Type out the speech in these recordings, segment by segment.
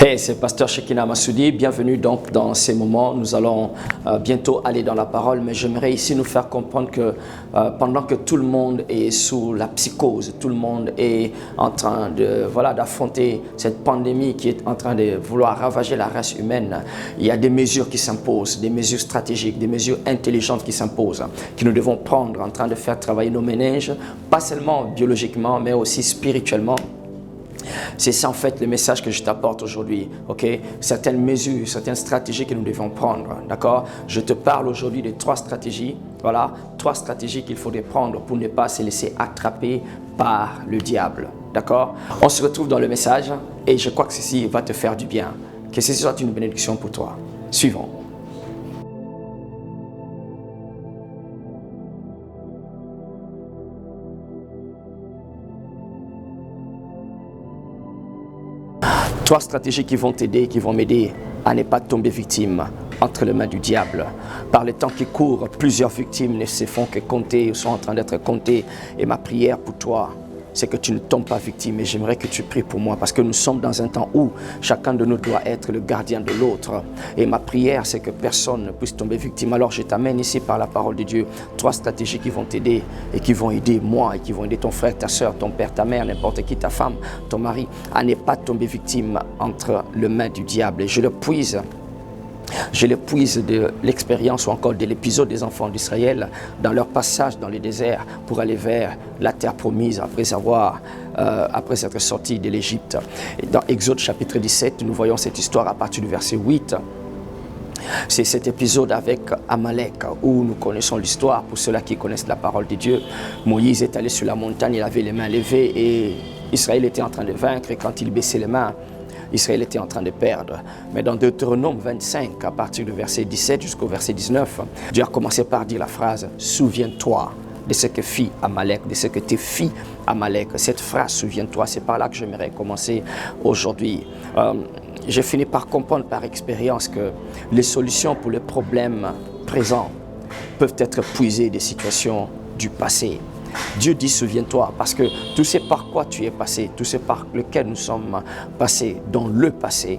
Hey, c'est Pasteur Shekina Massoudi. Bienvenue donc dans ces moments. Nous allons bientôt aller dans la parole, mais j'aimerais ici nous faire comprendre que pendant que tout le monde est sous la psychose, tout le monde est en train de d'affronter cette pandémie qui est en train de vouloir ravager la race humaine, il y a des mesures qui s'imposent, des mesures stratégiques, des mesures intelligentes qui s'imposent, que nous devons prendre en train de faire travailler nos méninges, pas seulement biologiquement, mais aussi spirituellement. C'est ça en fait le message que je t'apporte aujourd'hui, ok? Certaines mesures, certaines stratégies que nous devons prendre, d'accord? Je te parle aujourd'hui de trois stratégies, voilà, trois stratégies qu'il faudrait prendre pour ne pas se laisser attraper par le diable, d'accord? On se retrouve dans le message et je crois que ceci va te faire du bien, que ceci soit une bénédiction pour toi. Suivons. Trois stratégies qui vont t'aider, qui vont m'aider à ne pas tomber victime entre les mains du diable. Par les temps qui courent, plusieurs victimes ne se font que compter ou sont en train d'être comptées. Et ma prière pour toi, c'est que tu ne tombes pas victime. Et j'aimerais que tu pries pour moi parce que nous sommes dans un temps où chacun de nous doit être le gardien de l'autre. Et ma prière, c'est que personne ne puisse tomber victime. Alors je t'amène ici par la parole de Dieu trois stratégies qui vont t'aider et qui vont aider moi et qui vont aider ton frère, ta soeur, ton père, ta mère, n'importe qui, ta femme, ton mari, à ne pas tomber victime entre les mains du diable. Et je le puise de l'expérience ou encore de l'épisode des enfants d'Israël dans leur passage dans le désert pour aller vers la terre promise après être sortis de l'Égypte. Et dans Exode chapitre 17, nous voyons cette histoire à partir du verset 8. C'est cet épisode avec Amalek où nous connaissons l'histoire. Pour ceux-là qui connaissent la parole de Dieu, Moïse est allé sur la montagne, il avait les mains levées et Israël était en train de vaincre. Et quand il baissait les mains, Israël était en train de perdre. Mais dans Deutéronome 25, à partir du verset 17 jusqu'au verset 19, Dieu a commencé par dire la phrase « Souviens-toi de ce que fit Amalek, de ce que t'es fit Amalek ». Cette phrase « Souviens-toi », c'est par là que j'aimerais commencer aujourd'hui. J'ai fini par comprendre par expérience que les solutions pour les problèmes présents peuvent être puisées des situations du passé. Dieu dit souviens-toi parce que tout ce par quoi tu es passé, tout ce par lequel nous sommes passés dans le passé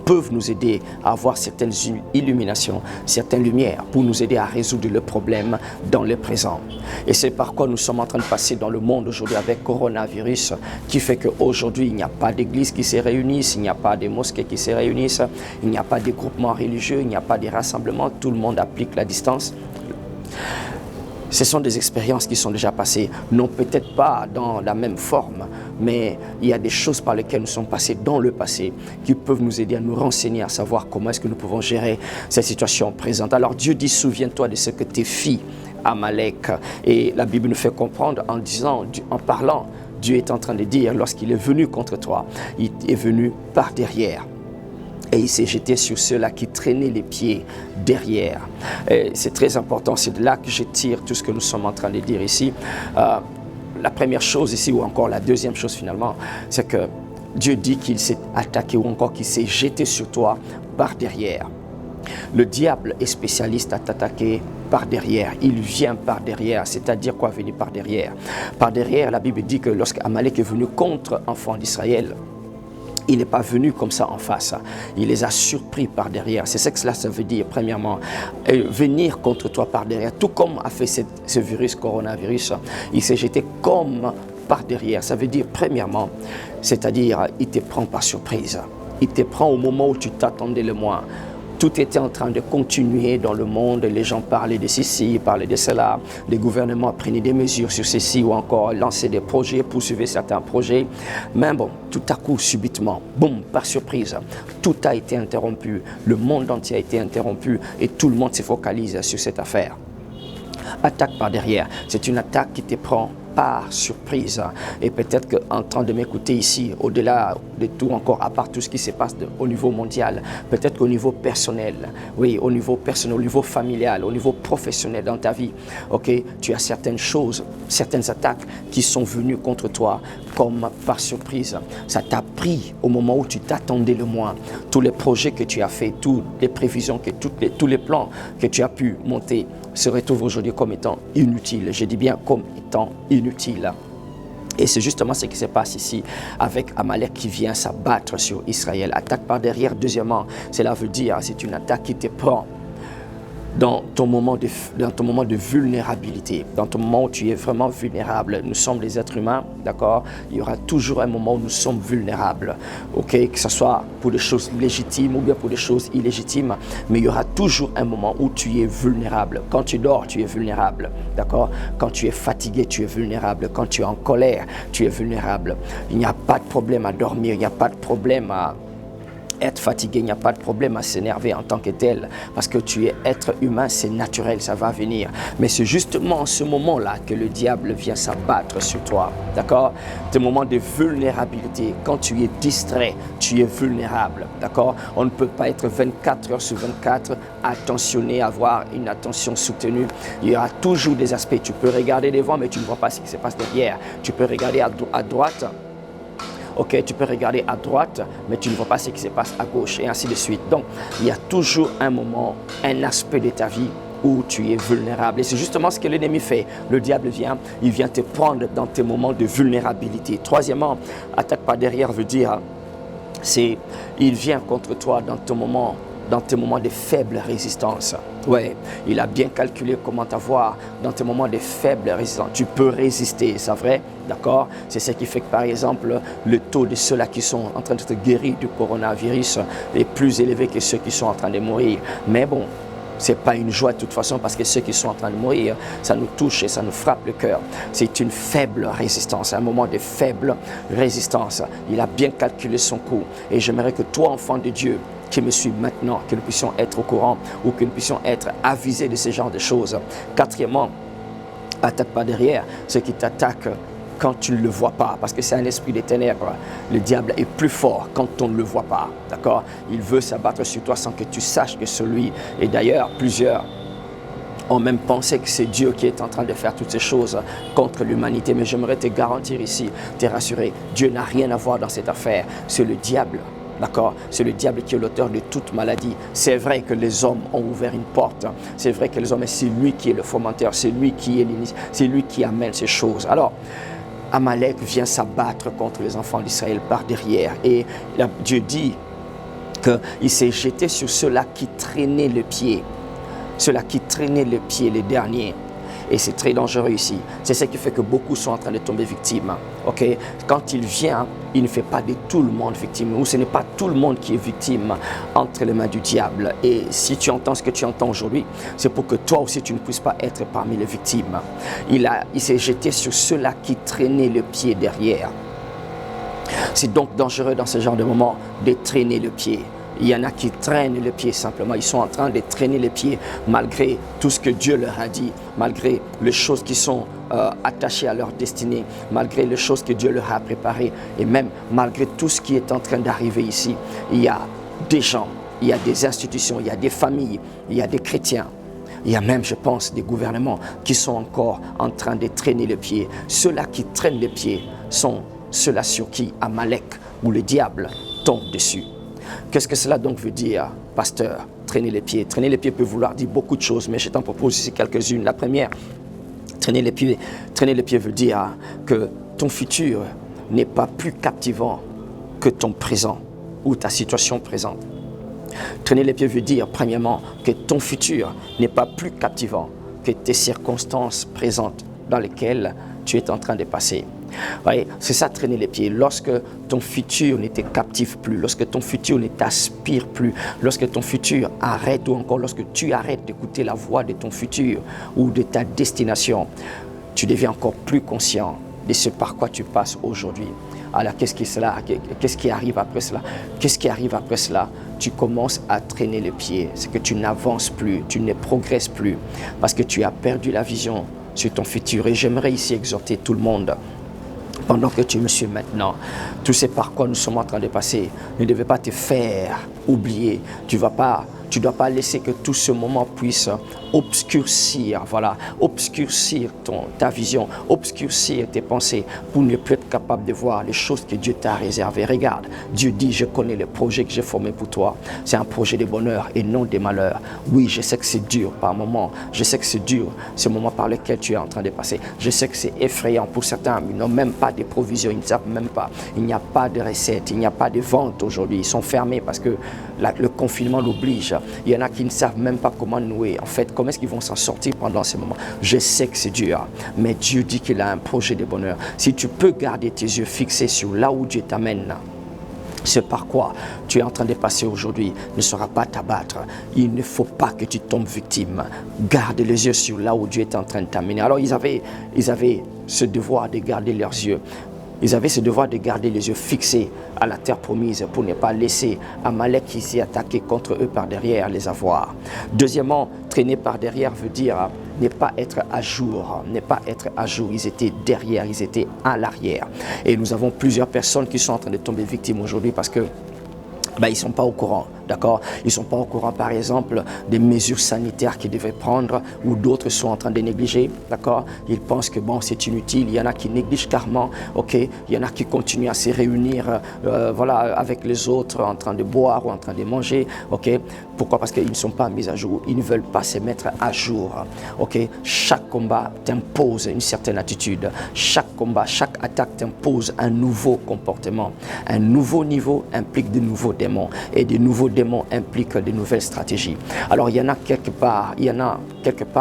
peuvent nous aider à avoir certaines illuminations, certaines lumières pour nous aider à résoudre le problème dans le présent. Et c'est par quoi nous sommes en train de passer dans le monde aujourd'hui avec coronavirus qui fait qu'aujourd'hui il n'y a pas d'église qui se réunissent, il n'y a pas de mosquées qui se réunissent, il n'y a pas de groupements religieux, il n'y a pas de rassemblements, tout le monde applique la distance. Ce sont des expériences qui sont déjà passées, non peut-être pas dans la même forme, mais il y a des choses par lesquelles nous sommes passés dans le passé qui peuvent nous aider à nous renseigner, à savoir comment est-ce que nous pouvons gérer cette situation présente. Alors Dieu dit, souviens-toi de ce que tes filles, Amalek, et la Bible nous fait comprendre en parlant, Dieu est en train de dire, lorsqu'il est venu contre toi, il est venu par derrière. Et il s'est jeté sur ceux-là qui traînaient les pieds derrière. C'est très important, c'est de là que je tire tout ce que nous sommes en train de dire ici. La première chose ici, ou encore la deuxième chose finalement, c'est que Dieu dit qu'il s'est attaqué ou encore qu'il s'est jeté sur toi par derrière. Le diable est spécialiste à t'attaquer par derrière. Il vient par derrière, c'est-à-dire quoi venir par derrière? Par derrière, la Bible dit que lorsqu'Amalek est venu contre enfants d'Israël, il n'est pas venu comme ça en face, il les a surpris par derrière. C'est ce que cela veut dire, premièrement, venir contre toi par derrière, tout comme a fait ce virus, coronavirus, il s'est jeté comme par derrière. Ça veut dire, premièrement, c'est-à-dire, il te prend par surprise, il te prend au moment où tu t'attendais le moins. Tout était en train de continuer dans le monde, les gens parlaient de ceci, parlaient de cela, les gouvernements prenaient des mesures sur ceci ou encore lançaient des projets, poursuivaient certains projets. Mais bon, tout à coup, subitement, boum, par surprise, tout a été interrompu, le monde entier a été interrompu et tout le monde se focalise sur cette affaire. Attaque par derrière, c'est une attaque qui te prend par surprise. Et peut-être qu'en train de m'écouter ici, au-delà de tout encore, à part tout ce qui se passe au niveau mondial, peut-être qu'au niveau personnel, oui, au niveau personnel, au niveau familial, au niveau professionnel dans ta vie, ok, tu as certaines choses, certaines attaques qui sont venues contre toi comme par surprise. Ça t'a pris au moment où tu t'attendais le moins. Tous les projets que tu as faits, toutes les prévisions, tous les plans que tu as pu monter se retrouvent aujourd'hui comme étant inutiles. Je dis bien comme étant inutiles. Et c'est justement ce qui se passe ici avec Amalek qui vient s'abattre sur Israël. Attaque par derrière, deuxièmement, cela veut dire c'est une attaque qui te prend dans ton moment de vulnérabilité, dans ton moment où tu es vraiment vulnérable. Nous sommes des êtres humains, d'accord? Il y aura toujours un moment où nous sommes vulnérables, ok? Que ce soit pour des choses légitimes ou bien pour des choses illégitimes, mais il y aura toujours un moment où tu es vulnérable. Quand tu dors, tu es vulnérable, d'accord? Quand tu es fatigué, tu es vulnérable. Quand tu es en colère, tu es vulnérable. Il n'y a pas de problème à dormir, il n'y a pas de problème à être fatigué, il n'y a pas de problème à s'énerver en tant que tel, parce que tu es être humain, c'est naturel, ça va venir. Mais c'est justement en ce moment-là que le diable vient s'abattre sur toi, d'accord? Tes moments de vulnérabilité, quand tu es distrait, tu es vulnérable, d'accord? On ne peut pas être 24 heures sur 24 attentionné, avoir une attention soutenue. Il y aura toujours des aspects. Tu peux regarder devant, mais tu ne vois pas ce qui se passe derrière. Tu peux regarder à droite. Ok, tu peux regarder à droite, mais tu ne vois pas ce qui se passe à gauche, et ainsi de suite. Donc, il y a toujours un moment, un aspect de ta vie où tu es vulnérable. Et c'est justement ce que l'ennemi fait. Le diable vient, il vient te prendre dans tes moments de vulnérabilité. Troisièmement, attaque par derrière veut dire, il vient contre toi dans tes moments de faible résistance. Ouais, il a bien calculé comment t'avoir dans tes moments de faible résistance. Tu peux résister, c'est vrai, d'accord? C'est ce qui fait que, par exemple, le taux de ceux-là qui sont en train d'être guéris du coronavirus est plus élevé que ceux qui sont en train de mourir. Mais bon, ce n'est pas une joie de toute façon, parce que ceux qui sont en train de mourir, ça nous touche et ça nous frappe le cœur. C'est une faible résistance, un moment de faible résistance. Il a bien calculé son coup. Et j'aimerais que toi, enfant de Dieu, qui me suis maintenant, que nous puissions être au courant ou que nous puissions être avisés de ce genre de choses. Quatrièmement, attaque pas derrière, ce qui t'attaque quand tu ne le vois pas, parce que c'est un esprit des ténèbres. Le diable est plus fort quand on ne le voit pas, d'accord? Il veut s'abattre sur toi sans que tu saches que c'est lui. Et d'ailleurs, plusieurs ont même pensé que c'est Dieu qui est en train de faire toutes ces choses contre l'humanité. Mais j'aimerais te garantir ici, te rassurer, Dieu n'a rien à voir dans cette affaire. C'est le diable. D'accord? C'est le diable qui est l'auteur de toute maladie. C'est vrai que les hommes ont ouvert une porte. C'est vrai que les hommes, c'est lui qui est le fomenteur, c'est lui qui est l'initiateur, c'est lui qui amène ces choses. Alors, Amalek vient s'abattre contre les enfants d'Israël par derrière. Et Dieu dit qu'il s'est jeté sur ceux-là qui traînaient le pied. Ceux-là qui traînaient le pied, les derniers. Et c'est très dangereux ici. C'est ce qui fait que beaucoup sont en train de tomber victimes. Okay? Quand il vient, il ne fait pas de tout le monde victime. Ou ce n'est pas tout le monde qui est victime entre les mains du diable. Et si tu entends ce que tu entends aujourd'hui, c'est pour que toi aussi tu ne puisses pas être parmi les victimes. Il s'est jeté sur ceux-là qui traînaient le pied derrière. C'est donc dangereux dans ce genre de moment de traîner le pied. Il y en a qui traînent le pied simplement. Ils sont en train de traîner les pieds malgré tout ce que Dieu leur a dit, malgré les choses qui sont attachées à leur destinée, malgré les choses que Dieu leur a préparées et même malgré tout ce qui est en train d'arriver ici. Il y a des gens, il y a des institutions, il y a des familles, il y a des chrétiens. Il y a même, je pense, des gouvernements qui sont encore en train de traîner le pied. Ceux-là qui traînent les pieds sont ceux-là sur qui Amalek ou le diable tombe dessus. Qu'est-ce que cela donc veut dire, pasteur, traîner les pieds? Traîner les pieds peut vouloir dire beaucoup de choses, mais je t'en propose ici quelques-unes. La première, traîner les pieds veut dire que ton futur n'est pas plus captivant que ton présent ou ta situation présente. Traîner les pieds veut dire, premièrement, que ton futur n'est pas plus captivant que tes circonstances présentes dans lesquelles tu es en train de passer. Ouais, c'est ça, traîner les pieds. Lorsque ton futur ne te captive plus, lorsque ton futur ne t'aspire plus, lorsque ton futur arrête ou encore lorsque tu arrêtes d'écouter la voix de ton futur ou de ta destination, tu deviens encore plus conscient de ce par quoi tu passes aujourd'hui. Alors qu'est-ce qui arrive après cela? Qu'est-ce qui arrive après cela? Tu commences à traîner les pieds. C'est que tu n'avances plus, tu ne progresses plus parce que tu as perdu la vision sur ton futur. Et j'aimerais ici exhorter tout le monde. Pendant que tu me suis maintenant, tout ce par quoi nous sommes en train de passer ne devait pas te faire oublier. Tu ne dois pas laisser que tout ce moment puisse obscurcir, voilà, obscurcir ta vision, obscurcir tes pensées pour ne plus être capable de voir les choses que Dieu t'a réservées. Regarde, Dieu dit, je connais le projet que j'ai formé pour toi. C'est un projet de bonheur et non de malheur. Oui, je sais que c'est dur par moments. Je sais que c'est dur, ce moment par lequel tu es en train de passer. Je sais que c'est effrayant pour certains. Ils n'ont même pas de provisions, ils ne savent même pas. Il n'y a pas de recettes, il n'y a pas de vente aujourd'hui. Ils sont fermés parce que le confinement l'oblige. Il y en a qui ne savent même pas comment nouer. En fait, comment est-ce qu'ils vont s'en sortir pendant ces moments? Je sais que c'est dur, mais Dieu dit qu'il a un projet de bonheur. Si tu peux garder tes yeux fixés sur là où Dieu t'amène, ce par quoi tu es en train de passer aujourd'hui ne sera pas t'abattre. Il ne faut pas que tu tombes victime. Garde les yeux sur là où Dieu est en train de t'amener. Alors ils avaient ce devoir de garder leurs yeux. Ils avaient ce devoir de garder les yeux fixés à la terre promise pour ne pas laisser Amalek qui s'est attaqué contre eux par derrière les avoir. Deuxièmement, traîner par derrière veut dire ne pas être à jour, ne pas être à jour. Ils étaient derrière, ils étaient à l'arrière. Et nous avons plusieurs personnes qui sont en train de tomber victimes aujourd'hui parce que ils ne sont pas au courant, d'accord? Ils ne sont pas au courant, par exemple, des mesures sanitaires qu'ils devaient prendre ou d'autres sont en train de négliger, d'accord? Ils pensent que bon, c'est inutile. Il y en a qui négligent carrément, ok? Il y en a qui continuent à se réunir, voilà, avec les autres en train de boire ou en train de manger, ok? Pourquoi? Parce qu'ils ne sont pas mis à jour. Ils ne veulent pas se mettre à jour, ok? Chaque combat t'impose une certaine attitude. Chaque combat, chaque attaque t'impose un nouveau comportement. Un nouveau niveau implique de nouveaux démons. Et de nouveaux démons impliquent de nouvelles stratégies. Alors il y en a quelque part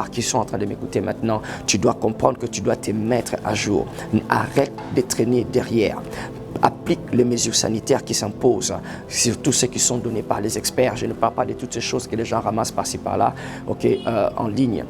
qui sont en train de m'écouter maintenant. Tu dois comprendre que tu dois te mettre à jour. Arrête de traîner derrière. Applique les mesures sanitaires qui s'imposent, surtout ceux qui sont donnés par les experts. Je ne parle pas de toutes ces choses que les gens ramassent par-ci par-là, en ligne.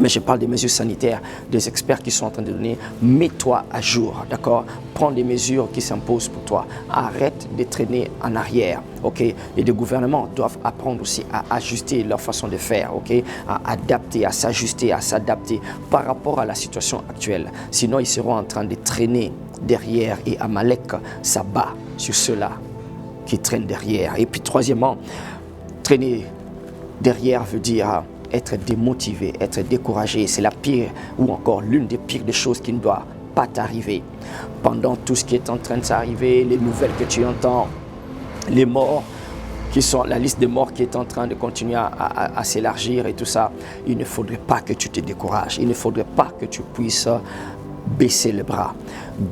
Mais je parle des mesures sanitaires, des experts qui sont en train de donner. Mets-toi à jour, d'accord? Prends des mesures qui s'imposent pour toi. Arrête de traîner en arrière, ok? Et les gouvernements doivent apprendre aussi à ajuster leur façon de faire, ok? À adapter, à s'ajuster, à s'adapter par rapport à la situation actuelle. Sinon, ils seront en train de traîner derrière et Amalek s'abat sur ceux-là qui traînent derrière. Et puis, troisièmement, traîner derrière veut dire être démotivé, être découragé. C'est la pire ou encore l'une des pires des choses qui ne doit pas t'arriver. Pendant tout ce qui est en train de s'arriver, les nouvelles que tu entends, les morts, la liste des morts qui est en train de continuer à s'élargir et tout ça, il ne faudrait pas que tu te décourages. Il ne faudrait pas que tu puisses baisser le bras.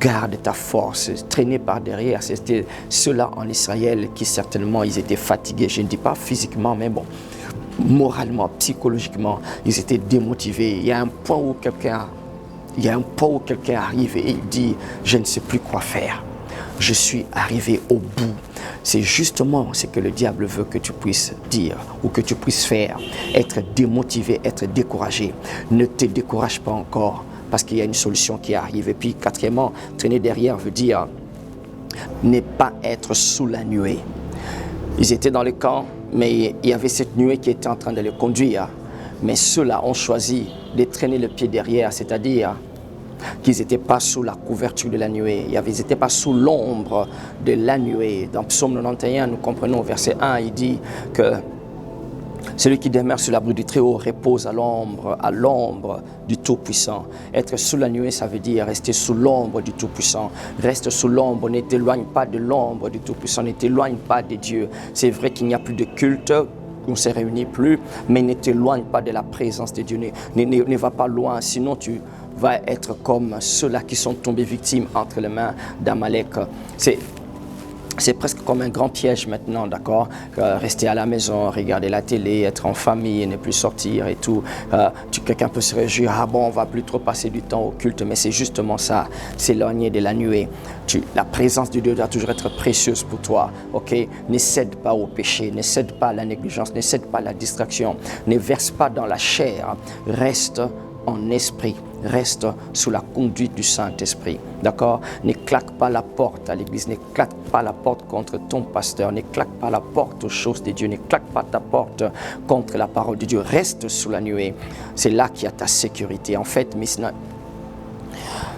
Garde ta force. Traîner par derrière, c'était ceux-là en Israël qui certainement, ils étaient fatigués. Je ne dis pas physiquement, mais bon, moralement, psychologiquement, ils étaient démotivés. Il y a un point où quelqu'un arrive et il dit, je ne sais plus quoi faire. Je suis arrivé au bout. C'est justement ce que le diable veut que tu puisses dire ou que tu puisses faire. Être démotivé, être découragé. Ne te décourage pas encore parce qu'il y a une solution qui arrive. Et puis, quatrièmement, traîner derrière veut dire ne pas être sous la nuée. Ils étaient dans le camp, mais il y avait cette nuée qui était en train de les conduire. Mais ceux-là ont choisi de traîner le pied derrière, c'est-à-dire qu'ils n'étaient pas sous la couverture de la nuée. Ils n'étaient pas sous l'ombre de la nuée. Dans Psaume 91, nous comprenons au verset 1, il dit que celui qui demeure sur l'abri du Très-Haut repose à l'ombre du Tout-Puissant. Être sous la nuée, ça veut dire rester sous l'ombre du Tout-Puissant. Reste sous l'ombre, ne t'éloigne pas de l'ombre du Tout-Puissant, ne t'éloigne pas de Dieu. C'est vrai qu'il n'y a plus de culte, on ne se réunit plus, mais ne t'éloigne pas de la présence de Dieu. Ne va pas loin, sinon tu vas être comme ceux-là qui sont tombés victimes entre les mains d'Amalek. C'est presque comme un grand piège maintenant, d'accord? Rester à la maison, regarder la télé, être en famille, ne plus sortir et tout. Quelqu'un peut se réjouir, ah bon, on va plus trop passer du temps au culte, mais c'est justement ça, s'éloigner de la nuée. La présence de Dieu doit toujours être précieuse pour toi, ok? Ne cède pas au péché, ne cède pas à la négligence, ne cède pas à la distraction, ne verse pas dans la chair, reste en esprit. Reste sous la conduite du Saint-Esprit, d'accord? Ne claque pas la porte à l'église, ne claque pas la porte contre ton pasteur, ne claque pas la porte aux choses de Dieu, ne claque pas ta porte contre la parole de Dieu. Reste sous la nuée, c'est là qu'il y a ta sécurité. En fait,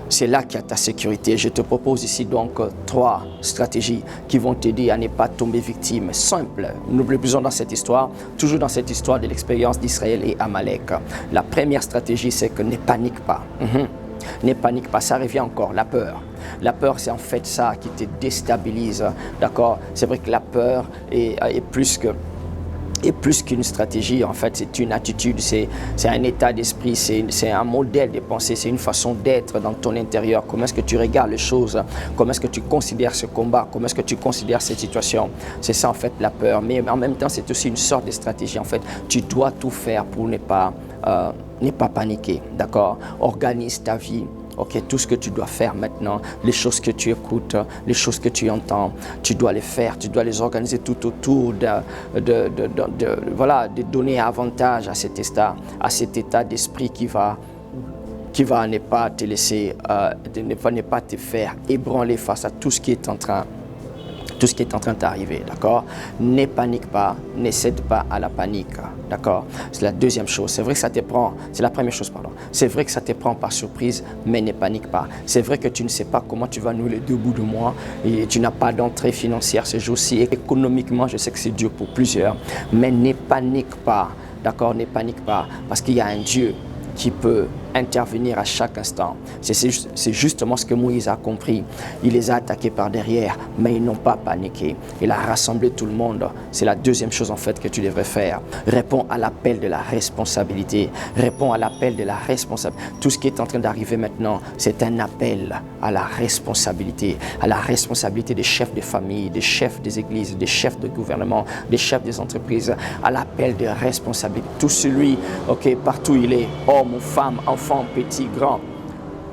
C'est là qu'il y a ta sécurité. Je te propose ici donc 3 stratégies qui vont t'aider à ne pas tomber victime. Simple. Nous plus dans cette histoire, toujours dans cette histoire de l'expérience d'Israël et Amalek. La première stratégie, c'est que ne panique pas. Ne panique pas, ça revient encore, la peur. La peur, c'est en fait ça qui te déstabilise, d'accord? C'est vrai que la peur est plus qu'une stratégie, en fait, c'est une attitude, c'est un état d'esprit, c'est un modèle de pensée, c'est une façon d'être dans ton intérieur. Comment est-ce que tu regardes les choses? Comment est-ce que tu considères ce combat? Comment est-ce que tu considères cette situation? C'est ça, en fait, la peur. Mais en même temps, c'est aussi une sorte de stratégie. En fait, tu dois tout faire pour ne pas paniquer, d'accord? Organise ta vie. Ok, tout ce que tu dois faire maintenant, les choses que tu écoutes, les choses que tu entends, tu dois les faire, tu dois les organiser tout autour de donner avantage à cet état d'esprit qui va ne pas te laisser, ne pas te faire ébranler face à tout ce qui est en train d'arriver, d'accord? Ne panique pas, ne cède pas à la panique, d'accord? C'est la deuxième chose. C'est vrai que ça te prend, c'est la première chose, pardon. C'est vrai que ça te prend par surprise, mais ne panique pas. C'est vrai que tu ne sais pas comment tu vas nouer les 2 bouts de mois et tu n'as pas d'entrée financière ce jour-ci. Économiquement, je sais que c'est dur pour plusieurs, mais ne panique pas, d'accord? Ne panique pas, parce qu'il y a un Dieu qui peut intervenir à chaque instant. C'est justement ce que Moïse a compris. Il les a attaqués par derrière, mais ils n'ont pas paniqué. Il a rassemblé tout le monde. C'est la deuxième chose en fait que tu devrais faire. Réponds à l'appel de la responsabilité. Réponds à l'appel de la responsabilité. Tout ce qui est en train d'arriver maintenant, c'est un appel à la responsabilité des chefs de famille, des chefs des églises, des chefs de gouvernement, des chefs des entreprises, à l'appel de responsabilité. Tout celui, ok, partout il est, homme ou femme, enfant, petit, grand,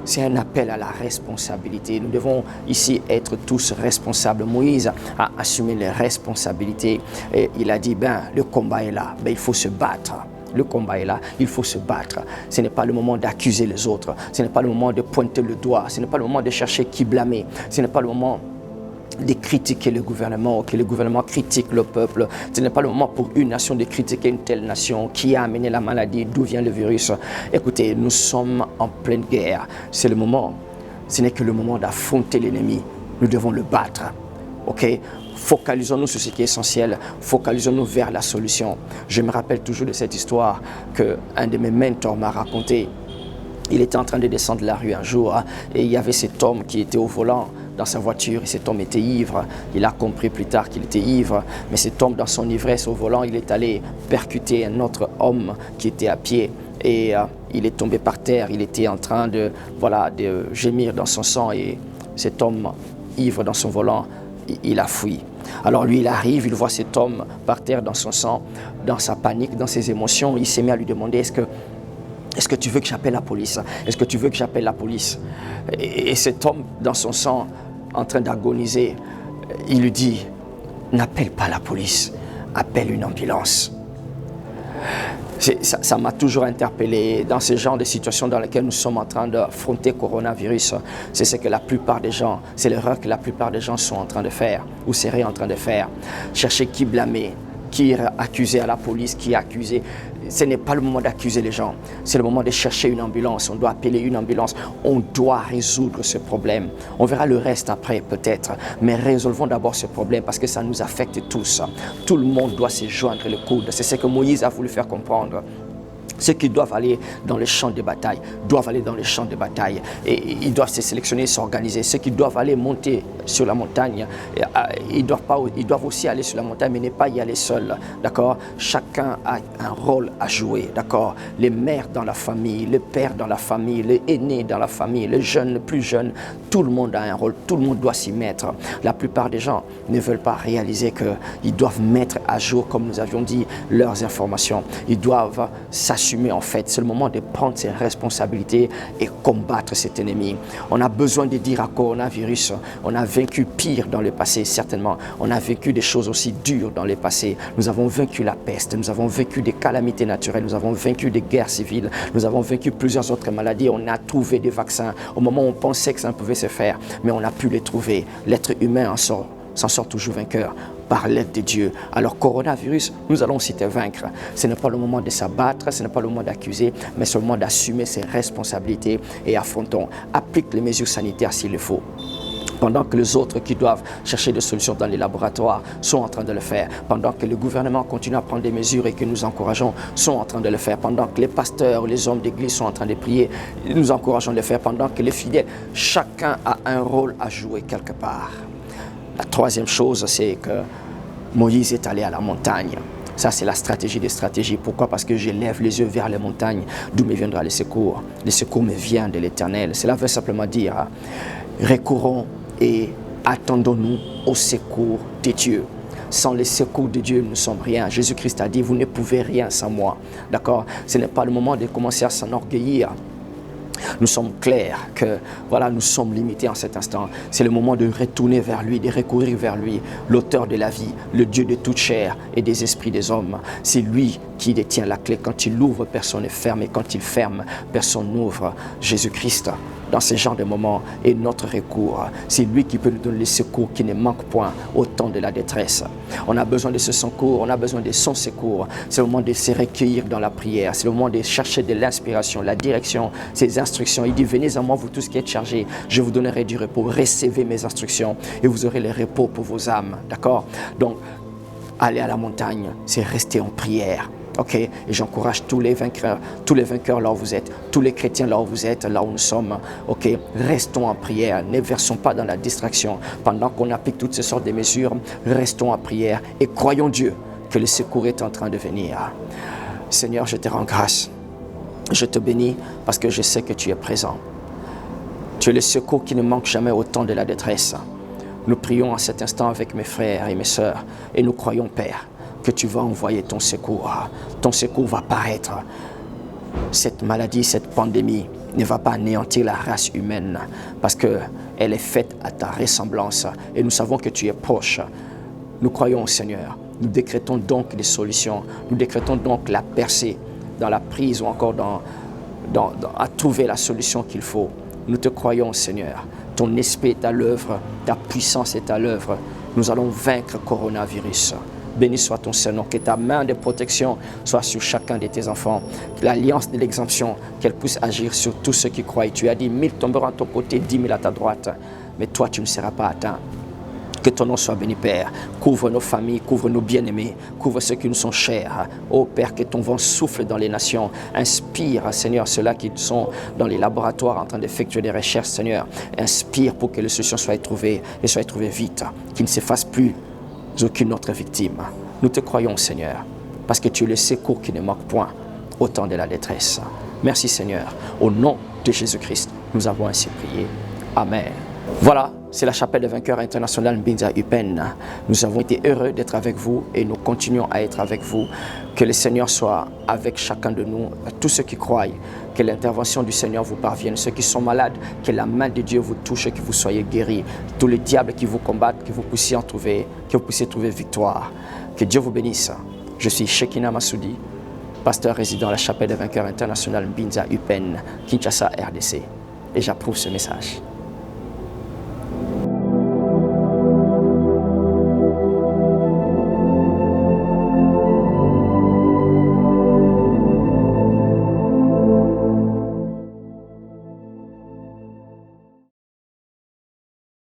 c'est un appel à la responsabilité. Nous devons ici être tous responsables. Moïse a assumé les responsabilités et il a dit, le combat est là, il faut se battre. Le combat est là, il faut se battre. Ce n'est pas le moment d'accuser les autres, ce n'est pas le moment de pointer le doigt, ce n'est pas le moment de chercher qui blâmer, ce n'est pas le moment de critiquer le gouvernement, que le gouvernement critique le peuple. Ce n'est pas le moment pour une nation de critiquer une telle nation. Qui a amené la maladie? D'où vient le virus? Écoutez, nous sommes en pleine guerre. C'est le moment. Ce n'est que le moment d'affronter l'ennemi. Nous devons le battre. Ok? Focalisons-nous sur ce qui est essentiel. Focalisons-nous vers la solution. Je me rappelle toujours de cette histoire qu'un de mes mentors m'a raconté. Il était en train de descendre la rue un jour et il y avait cet homme qui était au volant dans sa voiture et cet homme était ivre. Il a compris plus tard qu'il était ivre, mais cet homme dans son ivresse au volant, il est allé percuter un autre homme qui était à pied et il est tombé par terre. Il était en train de gémir dans son sang et cet homme ivre dans son volant, il a fui. Alors lui, il arrive, il voit cet homme par terre dans son sang, dans sa panique, dans ses émotions. Il s'est mis à lui demander, est-ce que tu veux que j'appelle la police? Est-ce que tu veux que j'appelle la police? Et cet homme, dans son sang, en train d'agoniser, il lui dit, n'appelle pas la police, appelle une ambulance. Ça m'a toujours interpellé dans ce genre de situations dans lesquelles nous sommes en train d'affronter coronavirus. C'est ce que la plupart des gens, c'est l'erreur que la plupart des gens sont en train de faire ou seraient en train de faire. Chercher qui blâmer, qui accuser à la police, qui accuser. Ce n'est pas le moment d'accuser les gens, c'est le moment de chercher une ambulance. On doit appeler une ambulance, on doit résoudre ce problème. On verra le reste après peut-être, mais résolvons d'abord ce problème parce que ça nous affecte tous. Tout le monde doit se joindre le coude, c'est ce que Moïse a voulu faire comprendre. Ceux qui doivent aller dans les champs de bataille doivent aller dans les champs de bataille et ils doivent se sélectionner, s'organiser. Ceux qui doivent aller monter sur la montagne, ils doivent aussi aller sur la montagne mais ne pas y aller seuls, d'accord? Chacun a un rôle à jouer, d'accord? Les mères dans la famille, le père dans la famille, les aînés dans la famille, les jeunes, les plus jeunes, tout le monde a un rôle, tout le monde doit s'y mettre. La plupart des gens ne veulent pas réaliser qu'ils doivent mettre à jour, comme nous avions dit, leurs informations. Ils doivent s'assumer en fait. C'est le moment de prendre ses responsabilités et combattre cet ennemi. On a besoin de dire à coronavirus, on a vaincu pire dans le passé, certainement. On a vécu des choses aussi dures dans le passé. Nous avons vaincu la peste, nous avons vaincu des calamités naturelles, nous avons vaincu des guerres civiles, nous avons vaincu plusieurs autres maladies. On a trouvé des vaccins au moment où on pensait que ça ne pouvait se faire, mais on a pu les trouver. L'être humain s'en sort toujours vainqueur. par l'aide de Dieu. Alors coronavirus, nous allons aussi te vaincre. Ce n'est pas le moment de s'abattre, ce n'est pas le moment d'accuser, mais c'est le moment d'assumer ses responsabilités et affrontons. Applique les mesures sanitaires s'il le faut. Pendant que les autres qui doivent chercher des solutions dans les laboratoires sont en train de le faire, pendant que le gouvernement continue à prendre des mesures et que nous encourageons, sont en train de le faire, pendant que les pasteurs, les hommes d'église sont en train de prier, nous encourageons de le faire, pendant que les fidèles, chacun a un rôle à jouer quelque part. La troisième chose, c'est que Moïse est allé à la montagne. Ça, c'est la stratégie des stratégies. Pourquoi? Parce que je lève les yeux vers les montagnes, d'où me viendra le secours. Le secours me vient de l'Éternel. Cela veut simplement dire, recourons et attendons-nous au secours de Dieu. Sans le secours de Dieu, nous ne sommes rien. Jésus-Christ a dit, vous ne pouvez rien sans moi. D'accord? Ce n'est pas le moment de commencer à s'enorgueillir. Nous sommes clairs que voilà, nous sommes limités en cet instant. C'est le moment de retourner vers lui, de recourir vers lui, l'auteur de la vie, le Dieu de toute chair et des esprits des hommes. C'est lui qui détient la clé. Quand il ouvre, personne ne ferme, et quand il ferme, personne n'ouvre. Jésus-Christ, dans ce genre de moments, est notre recours. C'est lui qui peut nous donner le secours qui ne manque point au temps de la détresse. On a besoin de ce secours, on a besoin de son secours. C'est le moment de se recueillir dans la prière. C'est le moment de chercher de l'inspiration, la direction, ses instructions. Il dit, venez à moi, vous tous qui êtes chargés, je vous donnerai du repos. Recevez mes instructions et vous aurez le repos pour vos âmes. D'accord? Donc, aller à la montagne, c'est rester en prière. Ok, et j'encourage tous les vainqueurs là où vous êtes, tous les chrétiens là où vous êtes, là où nous sommes. Ok, restons en prière, ne versons pas dans la distraction. Pendant qu'on applique toutes ces sortes de mesures, restons en prière et croyons Dieu que le secours est en train de venir. Seigneur, je te rends grâce. Je te bénis parce que je sais que tu es présent. Tu es le secours qui ne manque jamais au temps de la détresse. Nous prions à cet instant avec mes frères et mes sœurs et nous croyons, Père, que tu vas envoyer ton secours. Ton secours va paraître. Cette maladie, cette pandémie ne va pas anéantir la race humaine parce qu'elle est faite à ta ressemblance et nous savons que tu es proche. Nous croyons au Seigneur. Nous décrétons donc des solutions. Nous décrétons donc la percée dans la prise ou encore à trouver la solution qu'il faut. Nous te croyons, Seigneur. Ton esprit est à l'œuvre, ta puissance est à l'œuvre. Nous allons vaincre le coronavirus. Béni soit ton Seigneur, que ta main de protection soit sur chacun de tes enfants. Que l'alliance de l'exemption, qu'elle puisse agir sur tous ceux qui croient. Tu as dit, 1000 tomberont à ton côté, 10 000 à ta droite. Mais toi, tu ne seras pas atteint. Que ton nom soit béni, Père. Couvre nos familles, couvre nos bien-aimés, couvre ceux qui nous sont chers. Ô Père, que ton vent souffle dans les nations. Inspire, Seigneur, ceux-là qui sont dans les laboratoires en train d'effectuer des recherches, Seigneur. Inspire pour que les solutions soient trouvées et soient trouvées vite. Qu'il ne se fasse plus aucune autre victime. Nous te croyons, Seigneur, parce que tu es le secours qui ne manque point au temps de la détresse. Merci, Seigneur. Au nom de Jésus-Christ, nous avons ainsi prié. Amen. Voilà, c'est la chapelle des vainqueurs internationale Mbinza Upen. Nous avons été heureux d'être avec vous et nous continuons à être avec vous. Que le Seigneur soit avec chacun de nous, tous ceux qui croient, que l'intervention du Seigneur vous parvienne. Ceux qui sont malades, que la main de Dieu vous touche et que vous soyez guéris. Tous les diables qui vous combattent, que vous puissiez trouver victoire. Que Dieu vous bénisse. Je suis Shekina Massoudi, pasteur résident à la chapelle des vainqueurs internationale Mbinza Upen, Kinshasa, RDC. Et j'approuve ce message.